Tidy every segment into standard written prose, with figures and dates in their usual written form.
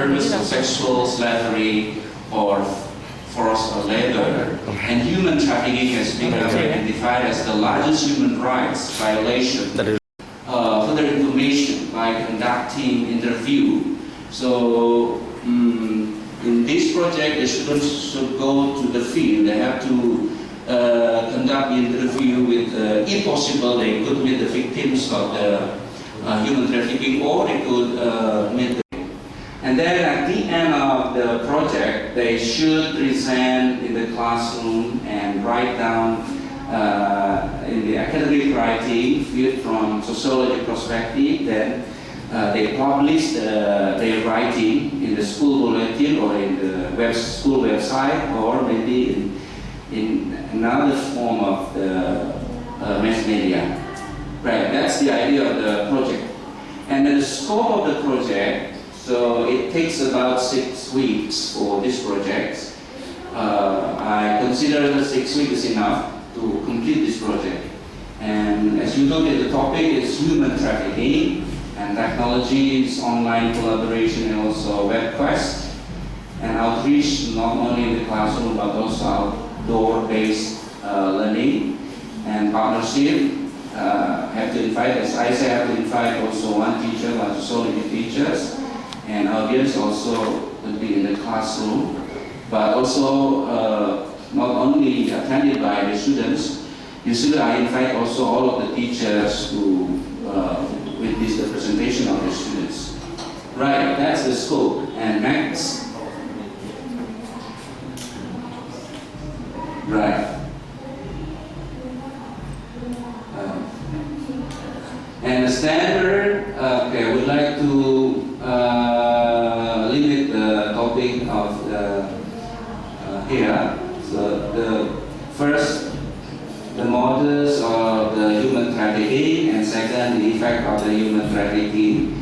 occurrence of sexual slavery or forced labor, and human trafficking has been identified as the largest human rights violation. Further information by conducting interview. So in this project, the students should go to the field. They have to conduct the interview with, if possible, they could meet the victims of the human trafficking, or they could meet the. And then at the end of the project, they should present in the classroom and write down in the academic writing viewed from sociology perspective. Then they publish their writing in the school bulletin or in the school website, or maybe in another form of the mass media. Right, that's the idea of the project. And then the scope of the project, so it takes about 6 weeks for this project. I consider that 6 weeks is enough to complete this project. And as you look at the topic, it's human trafficking, and technology is online collaboration and also web quest, and outreach not only in the classroom but also outdoor-based learning and partnership. Have to invite, as I say, have to invite also one teacher, one sociology teachers, and audience also will be in the classroom, but also not only attended by the students. Usually I invite also all of the teachers to witness the presentation of the students. Right, that's the scope. And next. Right. And the standard, okay, we'd like to limit the topic of here. So the first, the models of the human trafficking, and second, the effect of the human trafficking.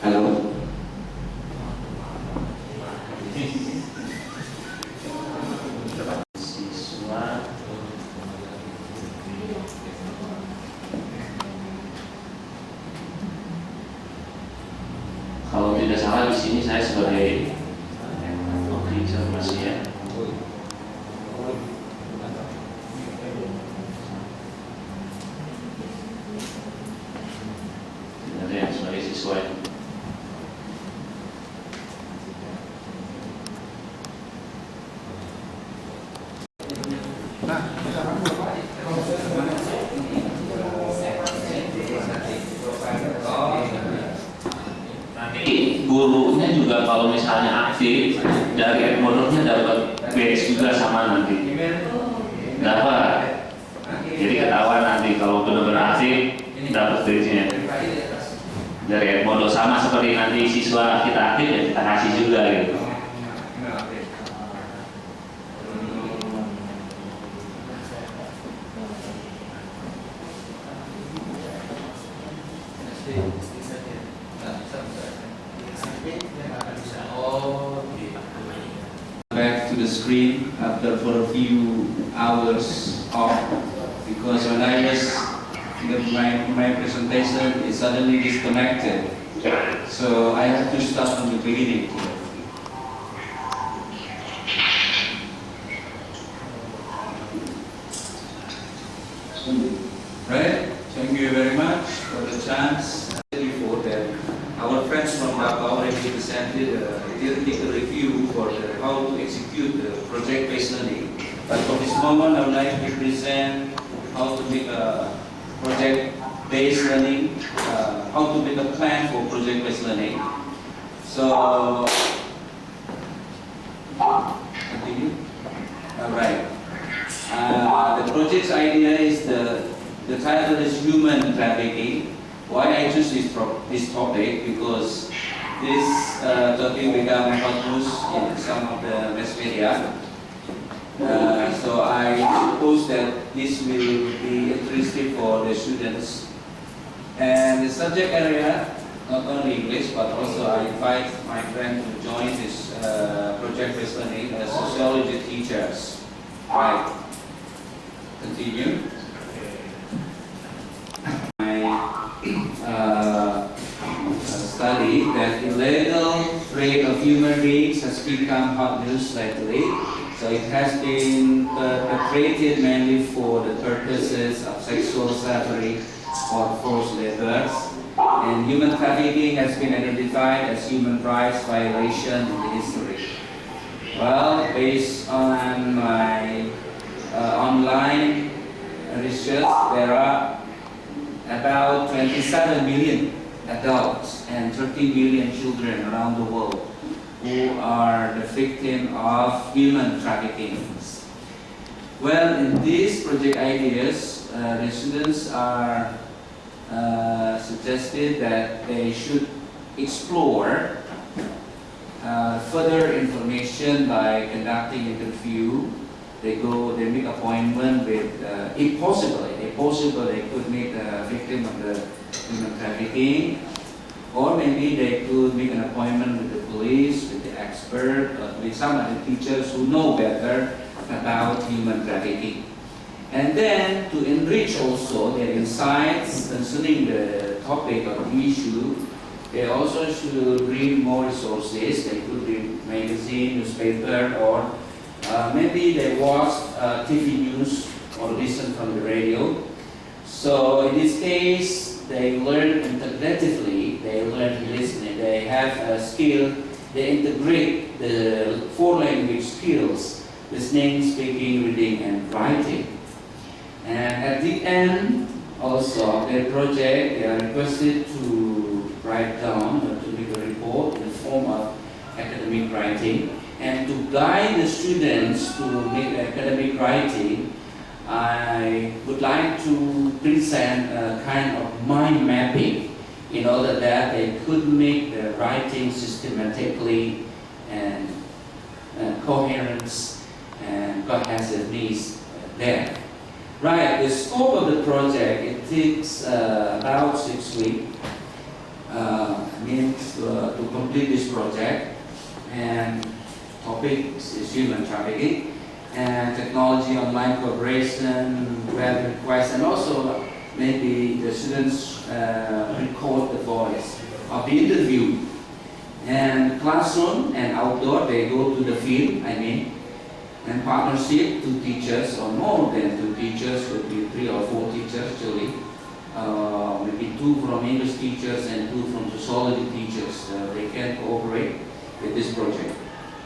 Hello. Kalau tidak salah di sini saya sebagai informasi ya. Tidak ada yang sebagai siswa. Gurunya juga kalau misalnya aktif dari modulnya dapat badge juga sama nanti dapat, jadi ketahuan nanti kalau benar-benar aktif dapat badge-nya dari modul, sama seperti nanti siswa kita aktif ya kita kasih juga gitu. Back to the screen after for a few hours off, because when I was my presentation is suddenly disconnected, so I have to start from the beginning. Right? Thank you very much for the chance. Before that, our friends from Kuala already presented a theoretical review for how to execute the project-based learning. But for this moment, I would like to present how to make a project-based learning, how to make a plan for project-based learning. So, continue. All right. The project's idea is the title is human trafficking. Why I choose this topic? Because this topic become famous in some of the mass media. So I suppose that this will be interesting for the students. And the subject area, not only English, but also I invite my friend to join this project-based learning as sociology teachers. Right. Continue. believe that illegal trade of human beings has become hot news lately. So it has been perpetrated mainly for the purposes of sexual slavery or forced labor. And human trafficking has been identified as human rights violation in the history. Well, based on my online research, there are about 27 million adults and 13 million children around the world who are the victim of human trafficking. Well, in these project ideas, the students are suggested that they should explore further information by conducting interview. They make appointment with, if possible, they could meet the victim of the human trafficking, or maybe they could make an appointment with the police, with the expert, or with some of the teachers who know better about human trafficking. And then to enrich also their insights concerning the topic of the issue, they also should read more resources. They could read magazine, newspaper, or maybe they watch TV news or listen from the radio. So in this case, they learn integratively, they learn listening, they have a skill, they integrate the 4 language skills, listening, speaking, reading, and writing. And at the end, also of their project, they are requested to write down or to make a report in the form of academic writing. And to guide the students to make academic writing, I would like to present a kind of mind mapping in order that they could make the writing systematically and coherence and cohesiveness there. Right, the scope of the project, it takes about 6 weeks to complete this project, and topic is human trafficking and technology, online cooperation, web requests, and also maybe the students record the voice of the interview. And classroom and outdoor, they go to the field, and partnership, 2 teachers or more than 2 teachers, could be 3 or 4 teachers actually. Maybe 2 from English teachers and 2 from sociology teachers. They can cooperate with this project.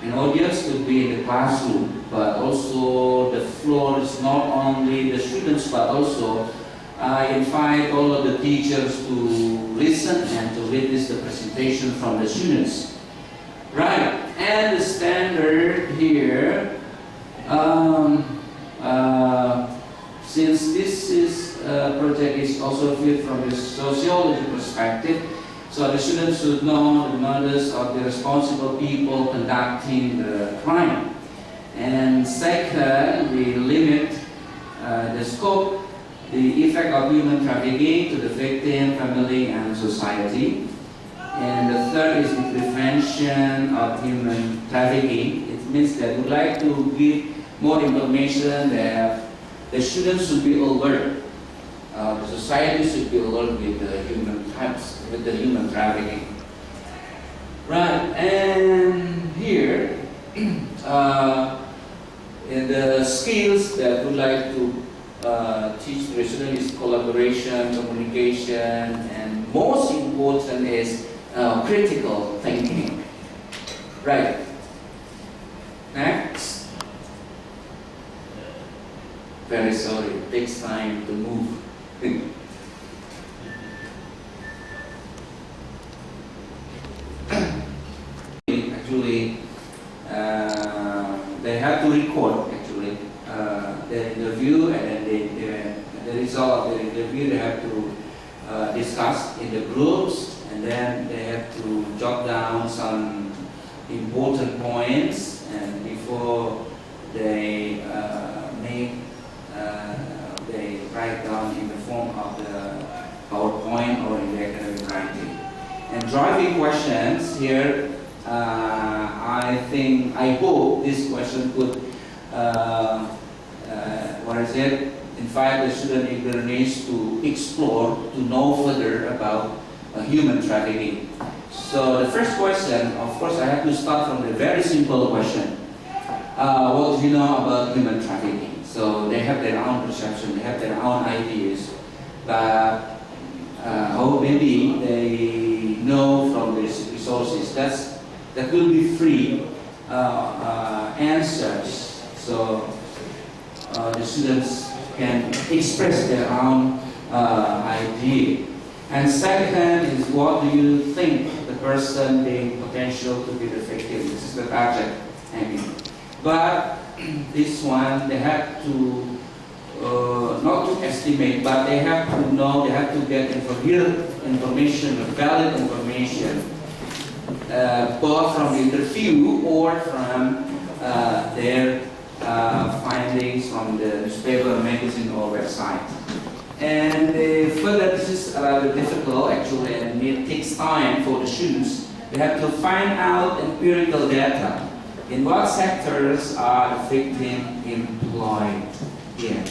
An audience could be in the classroom, but also the floor is not only the students, but also I invite all of the teachers to listen and to witness the presentation from the students. Right, and the standard here, since this project is also viewed from the sociology perspective, so the students should know the mothers of the responsible people conducting the crime. And second, we limit the scope, the effect of human trafficking to the victim, family, and society. And the third is the prevention of human trafficking. It means that we'd like to give more information that the students should be alert. The society should be alert with the human types, with the human trafficking. Right, and here, in the skills that we'd like to teach the students is collaboration, communication, and most important is critical thinking. Right. Next. Very sorry, it takes time to move. Actually, they have to record actually the interview, and then the result of the interview they have to discuss in the groups, and then they have to jot down some important points, and before they they write down in the form of the PowerPoint or in the academic writing. And driving questions here, I hope this question could, invite the student learners to explore, to know further about human trafficking. So the first question, of course, I have to start from the very simple question. What do you know about human trafficking? So they have their own perception, they have their own ideas, but how maybe they know from these resources that will be free answers. So the students can express their own idea. And second is, what do you think the person being potential to be the victim? This is the target, I mean. But this one, they have to, not to estimate, but they have to know, they have to get real information, valid information, both from the interview or from their findings from the newspaper, magazine, or website. And further, this is rather difficult actually, and it takes time for the students. They have to find out empirical data. In what sectors are the victims employed in?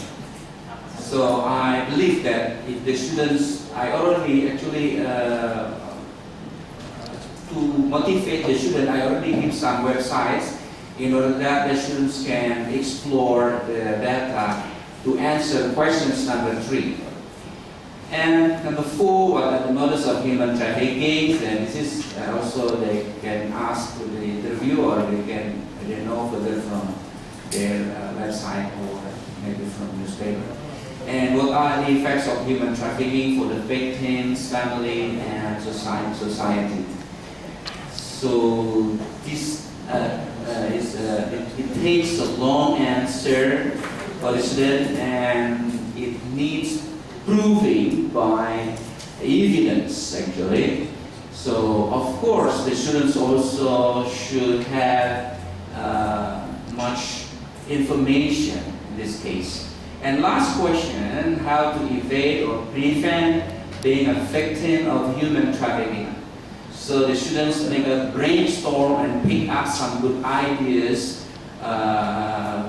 So I believe that if the students, I already actually, to motivate the student, I already give some websites in order that the students can explore the data to answer questions number 3. And number 4, what are the models of human trafficking? And this is also they can ask to the interview, or they know further from their website or maybe from newspaper. And what are the effects of human trafficking for the victims, family, and society? So this it takes a long answer for the student, and it needs proving by evidence actually. So of course the students also should have much information in this case. And last question, how to evade or prevent being a victim of human trafficking. So the students make a brainstorm and pick up some good ideas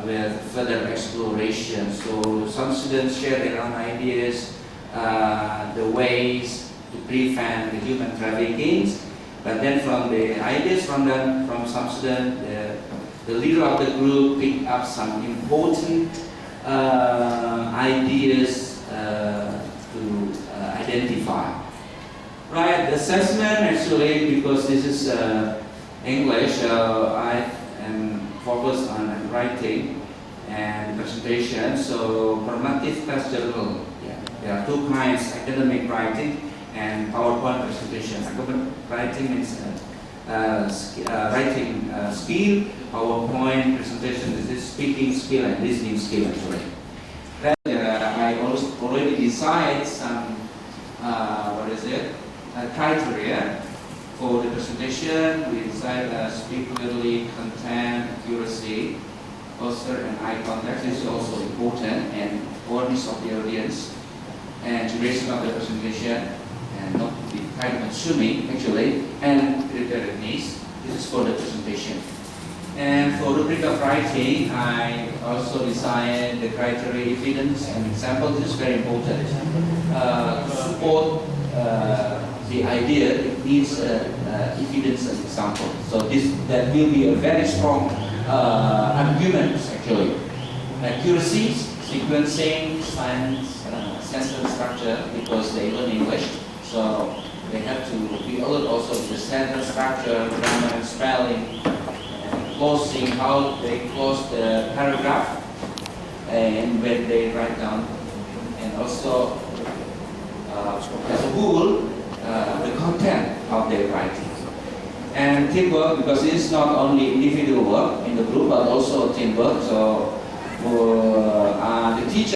with further exploration. So some students share their own ideas, the ways to prevent the human trafficking. But then from the ideas from some students, the leader of the group picked up some important ideas to identify. Right, the assessment actually, because this is English, I am focused on writing and presentation. So formative test journal, there are 2 kinds: academic writing and PowerPoint presentation. Academic writing means writing skill. PowerPoint presentation is speaking skill and listening skill actually. Then I already decided some criteria for the presentation. We decided speak clearly, content, accuracy, posture, and eye contact is also important, and awareness of the audience, and duration of the presentation, and not be time consuming actually, and preparedness. This is for the presentation. And for rubric of writing, I also designed the criteria, evidence, and example. This is very important. To support the idea, it needs evidence and example. So that will be a very strong argument actually. Accuracy, sequencing, sentence structure, because they learn English. So they have to be alert also with the sentence structure, grammar and spelling, and closing, how they close the paragraph, and when they write down, and also as a whole, the content of their writing. And teamwork, because it's not only individual work in the group, but also teamwork. So the teacher